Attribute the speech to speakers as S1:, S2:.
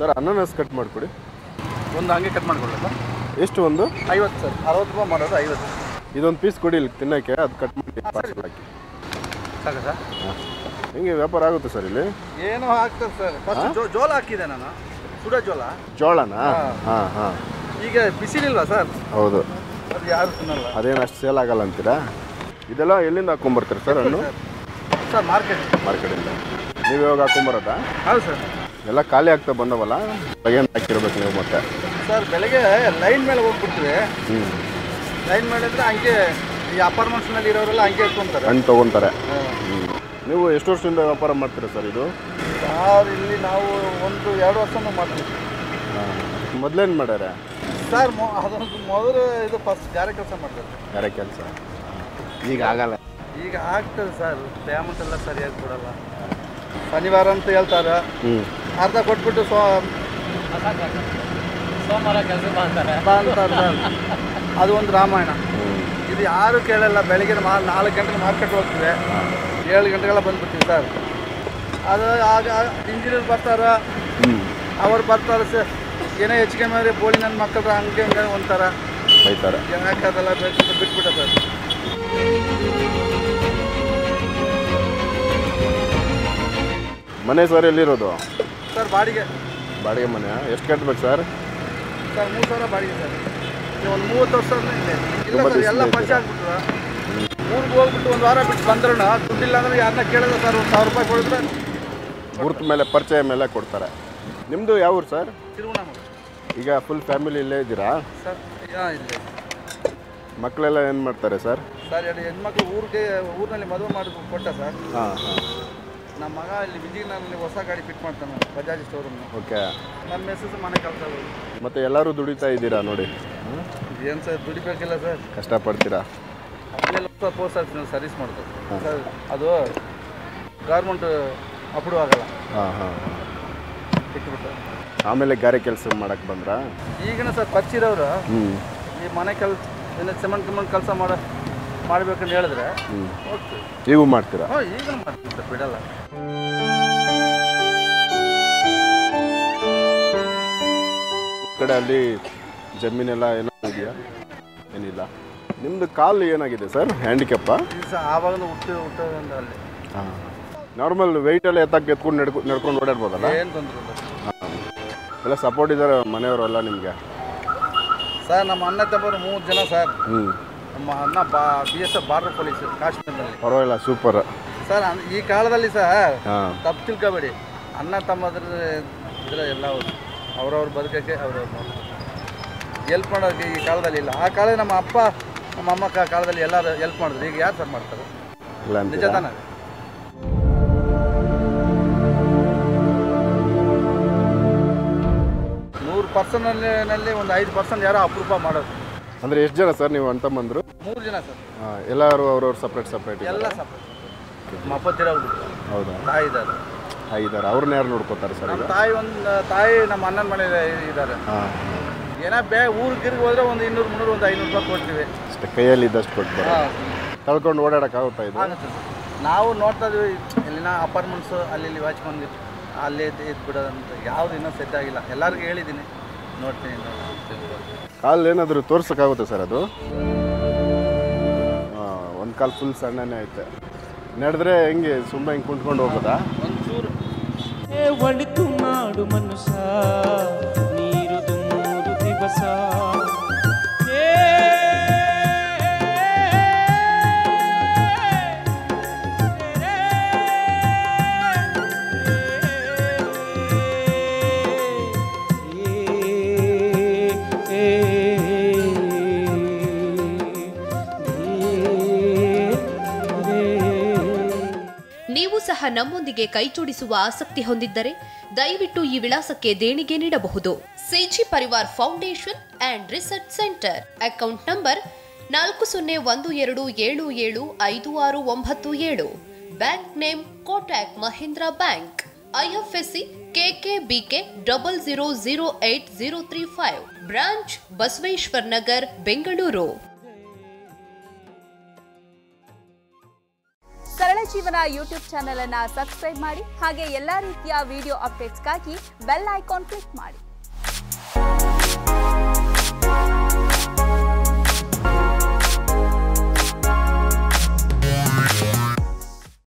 S1: Sir ಅನಾನಸ್ cut ಮಾಡಿಕೊಡಿ.
S2: ಒಂದು ಹಂಗೆ ಕಟ್ ಮಾಡಿಕೊಡ್ಲ ಸರ್?
S1: ಎಷ್ಟು ಒಂದು?
S2: 50 ಸರ್. 60 ರೂಪಾಯಿ ಮಾಡೋದು 50.
S1: ಇದೊಂದು ಪೀಸ್ ಕೊಡಿ ಇಲ್ಲಿ ತಿನ್ನೋಕ್ಕೆ, ಅದು ಕಟ್ ಮಾಡಿ ಪಾರ್ಸಲ್ ಹಾಕಿ.
S2: ಸಾಕ ಸರ್?
S1: ಹಾಂ, ಹೆಂಗೆ ವ್ಯಾಪಾರ ಆಗುತ್ತೆ ಸರ್ ಇಲ್ಲಿ?
S2: ಏನೋ ಆಗ್ತದೆ ಸರ್. ಫಸ್ಟ್ ಜೋಳ ಹಾಕಿದೆ ನಾನು, ಸುಡ ಜೋಳ.
S1: ಜೋಳನಾ? ಹಾಂ ಹಾಂ.
S2: ಈಗ ಬಿಸಿಲಿಲ್ವಾ ಸರ್?
S1: ಹೌದು.
S2: ಅದು ಯಾರು ತಿನ್ನಲ್ಲ.
S1: ಅದೇನು ಅಷ್ಟು ಸೇಲ್ ಆಗಲ್ಲ ಅಂತೀರಾ? ಇದೆಲ್ಲ ಎಲ್ಲಿಂದ ಹಾಕ್ಕೊಂಬರ್ತೀರಿ ಸರ್ ಹಣ್ಣು?
S2: ಸರ್
S1: ಮಾರ್ಕೆಟಿಂದ. ನೀವು ಯಾವಾಗ ಹಾಕ್ಕೊಂಬರೋದಾ?
S2: ಹೌದು ಸರ್.
S1: ಎಲ್ಲ ಖಾಲಿ ಆಗ್ತಾ ಬಂದವಲ್ಲ, ಏನು ಹಾಕಿರ್ಬೇಕು ನೀವು ಮತ್ತೆ?
S2: ಸರ್ ಬೆಳಗ್ಗೆ ಲೈನ್ ಮೇಲೆ ಹೋಗ್ಬಿಡ್ತೀವಿ. ಲೈನ್ ಮೇಲೆ ಅಂದರೆ ಹಂಗೆ ಈ ಅಪಾರ್ಟ್ಮೆಂಟ್ಸ್ನಲ್ಲಿ ಇರೋರೆಲ್ಲ ಹಂಗೆ ಎತ್ಕೊಂತಾರೆ,
S1: ಹಣ್ಣು ತೊಗೊತಾರೆ. ನೀವು ಎಷ್ಟು ವರ್ಷದಿಂದ ವ್ಯಾಪಾರ ಮಾಡ್ತೀರಾ ಸರ್ ಇದು?
S2: ಸರ್ ಇಲ್ಲಿ ನಾವು 1-2 ವರ್ಷನೂ ಮಾಡ್ತೀವಿ.
S1: ಮೊದಲೇನು ಮಾಡ್ಯಾರ
S2: ಸರ್? ಅದೊಂದು ಮೊದಲು ಇದು ಫಸ್ಟ್ ಗಾರೆ ಕೆಲಸ ಮಾಡ್ತಾರೆ.
S1: ಗಾರೆ ಕೆಲಸ ಈಗ ಆಗಲ್ಲ.
S2: ಈಗ ಆಗ್ತದೆ ಸರ್, ಪೇಮೆಂಟ್ ಎಲ್ಲ ಸರಿಯಾಗಿ ಕೊಡಲ್ಲ. ಶನಿವಾರ ಅಂತ ಹೇಳ್ತಾರೆ, ಅರ್ಧ ಕೊಟ್ಬಿಟ್ಟು ಸೋಮವಾರ ಕೆಲಸ ಅಂತಾರೆ ಸರ್. ಅದು ಒಂದು ರಾಮಾಯಣ. ಇದು ಯಾರು ಕೇಳಲ್ಲ. ಬೆಳಗ್ಗೆ 4 ಗಂಟೆಗೆ ಮಾರ್ಕೆಟ್ ಹೋಗ್ತೀವಿ, 7 ಗಂಟೆಗೆಲ್ಲ ಬಂದ್ಬಿಡ್ತೀವಿ ಸರ್. ಅದು ಆಗ ಇಂಜಿನಿಯರ್ ಬರ್ತಾರೆ, ಅವ್ರು ಬರ್ತಾರೆ ಸರ್, ಏನೋ ಹೆಚ್ಚಿಗೆ ಮೇಲೆ ಬೋಳಿ ನನ್ನ ಮಕ್ಕಳು ಹಂಗೆ ಹಂಗೆ ಒಂಥರ
S1: ಬೈತಾರೆ.
S2: ಯಾಕೆ ಅದೆಲ್ಲ ಬೇಕು ಬಿಟ್ಬಿಟ್ಟ ಸರ್.
S1: ಮನೆ ಸರ್ ಎಲ್ಲಿರೋದು
S2: ಸರ್? ಬಾಡಿಗೆ
S1: ಮನೆ. ಎಷ್ಟು ಕಟ್ಬೇಕು ಸರ್?
S2: ಸರ್ 3,000 ಬಾಡಿಗೆ ಸರ್. ಒಂದು 30 ವರ್ಷ ಇದೆ. ಇಲ್ಲ ಸರ್, ಎಲ್ಲ ಪರಿಚಯ ಆಗ್ಬಿಟ್ರು. ಊರಿಗೆ ಹೋಗ್ಬಿಟ್ಟು 1 ವಾರ ಬಿಟ್ಟು ಬಂದ್ರೂ ದುಡ್ಡಿಲ್ಲ ಅಂದರೆ ಯಾರನ್ನ ಕೇಳಿದ್ರೆ ಸರ್ 1,000 ರೂಪಾಯಿ ಕೊಡಿದ್ರೆ
S1: ಗುರ್ತು ಮೇಲೆ ಪರಿಚಯ ಮೇಲೆ ಕೊಡ್ತಾರೆ. ನಿಮ್ಮದು ಯಾವ ಊರು ಸರ್?
S2: ತಿರುವಣ್ಣಾಮಲೆ.
S1: ಈಗ ಫುಲ್ ಫ್ಯಾಮಿಲಿ ಇಲ್ಲೇ ಇದ್ದೀರಾ
S2: ಸರ್? ಇಲ್ಲ.
S1: ಮಕ್ಕಳೆಲ್ಲ ಏನು ಮಾಡ್ತಾರೆ ಸರ್?
S2: ಸರ್ 2 ಹೆಣ್ಮಕ್ಳು ಊರಿನಲ್ಲಿ ಮದುವೆ ಮಾಡಿ ಕೊಟ್ಟ ಸರ್.
S1: ಹಾಂ ಹಾಂ.
S2: ನಮ್ಮ ಮಗ ಇಲ್ಲಿ ವಿಜಯನಗರದಲ್ಲಿ ಹೊಸ ಗಾಡಿ ಫಿಟ್ ಮಾಡ್ತಾನೆ, ಬಜಾಜ್ ಶೋರೂಮ್.
S1: ಓಕೆ.
S2: ನಮ್ಮ ಮೆಸೇಜ್ ಮನೆ ಕೆಲಸ.
S1: ಮತ್ತು ಎಲ್ಲರೂ ದುಡಿತಾ ಇದ್ದೀರಾ ನೋಡಿ.
S2: ಏನು ಸರ್, ದುಡಿಬೇಕಿಲ್ಲ ಸರ್,
S1: ಕಷ್ಟಪಡ್ತೀರಾ.
S2: ಅಲ್ಲೆಲ್ಲ ಪೋಸ್ಟ್ ಆಫೀಸ್ ಸರ್ವಿಸ್ ಮಾಡ್ತಾರೆ ಸರ್. ಅದು ಗೌರ್ಮೆಂಟ್ ಅಪ್ರೂವ್ ಆಗಲ್ಲ.
S1: ಹಾಂ ಹಾಂ.
S2: ಬಿಟ್ಬಿಟ್ಟು
S1: ಆಮೇಲೆ ಗಾರೆ ಕೆಲಸ ಮಾಡಕ್ಕೆ ಬಂದ್ರಾ?
S2: ಈಗಿನ ಸರ್ ಪರಿಚಿರೋರು ಈ ಮನೆ ಸಿಮೆಂಟ್ ಕೆಲಸ ಮಾಡಬೇಕಂತ ಹೇಳಿದ್ರೆ ಹೋಗ್ತೀವಿ.
S1: ನೀವು ಮಾಡ್ತೀರಾ?
S2: ಈಗಲೂ ಮಾಡ್ತೀವಿ ಸರ್, ಬಿಡಲ್ಲ.
S1: ಕಡೆ ಅಲ್ಲಿ ಜಮೀನೆಲ್ಲ ಏನೋ ಇದೆಯಾ? ಏನಿಲ್ಲ. ನಿಮ್ಮದು ಕಾಲು ಏನಾಗಿದೆ ಸರ್? ಹ್ಯಾಂಡಿಕ್ಯಾಪ?
S2: ಆವಾಗ ಹುಟ್ಟೋದ್ರಿಂದ ಅಲ್ಲಿ.
S1: ಹಾಂ. ನಾರ್ಮಲ್ ವೆಯ್ಟೆಲ್ಲ ಎತ್ಕೊಂಡು ನಡ್ಕೊಂಡು ಓಡಾಡ್ಬೋದಲ್ಲ?
S2: ಏನು ತೊಂದರೆ ಇಲ್ಲ.
S1: ಹಾಂ. ಎಲ್ಲ ಸಪೋರ್ಟ್ ಇದ್ದಾರೆ ಮನೆಯವರೆಲ್ಲ ನಿಮಗೆ?
S2: ಸರ್ ನಮ್ಮ ಅಣ್ಣ ತಮ್ಮರು 3 ಜನ ಸರ್. ನಮ್ಮ ಅಣ್ಣ BSF ಬಾರ್ಡರ್ ಪೊಲೀಸ್ ಕಾಶ್ಮೀರದಲ್ಲಿ.
S1: ಪರವಾಗಿಲ್ಲ, ಸೂಪರ್
S2: ಸರ್. ಈ ಕಾಲದಲ್ಲಿ ಸರ್ ತಪ್ಪು ತಿಳ್ಕೊಬೇಡಿ, ಅಣ್ಣ ತಮ್ಮದ್ರ ಇದ್ರೆ ಎಲ್ಲ ಅವ್ರವ್ರ ಬದುಕಕ್ಕೆ ಅವ್ರವ್ರು ಹೆಲ್ಪ್ ಮಾಡೋಕ್ಕೆ ಈ ಕಾಲದಲ್ಲಿ ಇಲ್ಲ. ಆ ಕಾಲದಲ್ಲಿ ನಮ್ಮ ಅಪ್ಪ ನಮ್ಮ ಅಮ್ಮ ಕಾಲದಲ್ಲಿ ಎಲ್ಲರೂ ಹೆಲ್ಪ್ ಮಾಡಿದ್ರು. ಈಗ ಯಾರು ಸರ್ ಮಾಡ್ತಾರೆ? ನಿಜ ತಾನೆ? 100%ನಲ್ಲಿ ಒಂದು 5% ಯಾರೋ ಅಪರೂಪ ಮಾಡೋದು.
S1: ಅಂದರೆ ಎಷ್ಟು ಜನ ಸರ್ ನೀವು ಅಣ್ತಮ್ಮಂದ್ರು?
S2: 3 ಜನ ಸರ್.
S1: ಎಲ್ಲರೂ ಅವ್ರವ್ರು ಸಪ್ರೇಟ್
S2: ಎಲ್ಲ ಸಪ್ರೇಟ್. ನಮ್ಮ ಅಪ್ಪ ತಿರೋಗ್ಬಿಟ್ಟು.
S1: ಹೌದಾ?
S2: ತಾಯಿ ಇದ್ದಾರೆ.
S1: ಅವ್ರನ್ನ ಯಾರು ನೋಡ್ಕೋತಾರೆ ಸರ್?
S2: ನಮ್ಮ ತಾಯಿ ನಮ್ಮ ಅಣ್ಣನ ಮನೆ ಇದ್ದಾರೆ. ಏನೋ ಊರಿಗೆ ಹೋದ್ರೆ ಒಂದು 200-300 ಒಂದು 500 ರೂಪಾಯಿ ಕೊಡ್ತೀವಿ
S1: ಅಷ್ಟೇ. ಕೈಯಲ್ಲಿ ಇದ್ದಷ್ಟು ಕೊಟ್ಟು ಕಳ್ಕೊಂಡು ಓಡಾಡೋಕ್ಕಾಗುತ್ತಾ ಇದು?
S2: ನಾವು ನೋಡ್ತಾ ಇದ್ವಿ ಎಲ್ಲಿನ ಅಪಾರ್ಟ್ಮೆಂಟ್ಸು ಅಲ್ಲಿ ವಾಚ್ಮನ್ಗೆ ಅಲ್ಲೇ ಇದ್ಬಿಡೋದಂತ ಯಾವುದು ಇನ್ನೂ ಸೆಟ್ ಆಗಿಲ್ಲ. ಎಲ್ಲರಿಗೂ ಹೇಳಿದ್ದೀನಿ, ನೋಡ್ತೀನಿ.
S1: ಕಾಲು ಏನಾದರೂ ತೋರ್ಸೋಕ್ಕಾಗುತ್ತೆ ಸರ್ ಅದು? ಒಂದು ಕಾಲು ಫುಲ್ ಸಣ್ಣನೇ ಐತೆ. ನಡೆದ್ರೆ ಹೆಂಗೆ ಸುಮ್ಮ ಹಿಂಗೆ ಕುಂತ್ಕೊಂಡು ಹೋಗೋದಾ?
S2: ಒಂಚೂರು
S3: ಒಳಿತು ಮಾಡು ಮನುಷ್ಯ, ನೀರು ದುಮ್ಮುದು ದಿವಸ.
S4: ನೀವು ಸಹ ನಮ್ಮೊಂದಿಗೆ ಕೈಜೋಡಿಸುವ ಆಸಕ್ತಿ ಹೊಂದಿದ್ದರೆ ದಯವಿಟ್ಟು ಈ ವಿಳಾಸಕ್ಕೆ ದೇಣಿಗೆ ನೀಡಬಹುದು. C G Parivar foundation and research centre. Account number 4012775697. Bank name Kotak Mahindra bank. IFSC KKBK 000835. Branch Basaveshwar Nagar, Bengaluru.
S5: ಸರಳ ಜೀವನ ಯೂಟ್ಯೂಬ್ ಚಾನೆಲ್ ಅನ್ನು ಸಬ್ಸ್ಕ್ರೈಬ್ ಮಾಡಿ ಹಾಗೆ ಎಲ್ಲಾ ರೀತಿಯ ವಿಡಿಯೋ ಅಪ್ಡೇಟ್ಸ್ಗಾಗಿ ಬೆಲ್ ಐಕಾನ್ ಕ್ಲಿಕ್ ಮಾಡಿ.